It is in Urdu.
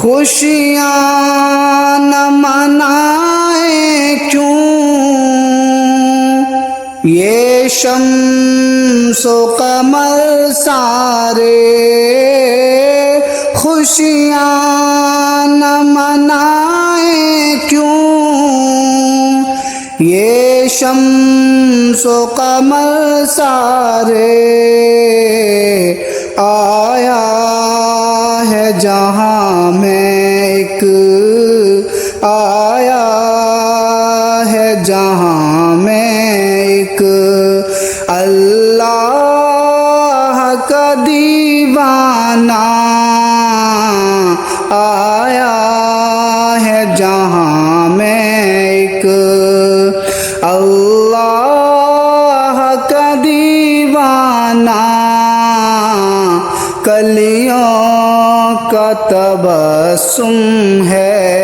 خوشیاں نہ منائیں کیوں، یہ شمس و قمر سارے خوشیاں نہ منائیں کیوں، یہ شمس و قمر سارے آیا ہے جہاں میں ایک، آیا ہے جہاں میں ایک اللہ کا دیوانہ، آیا ہے جہاں میں ایک اللہ کا دیوانہ، کلیوں کا تبسم ہے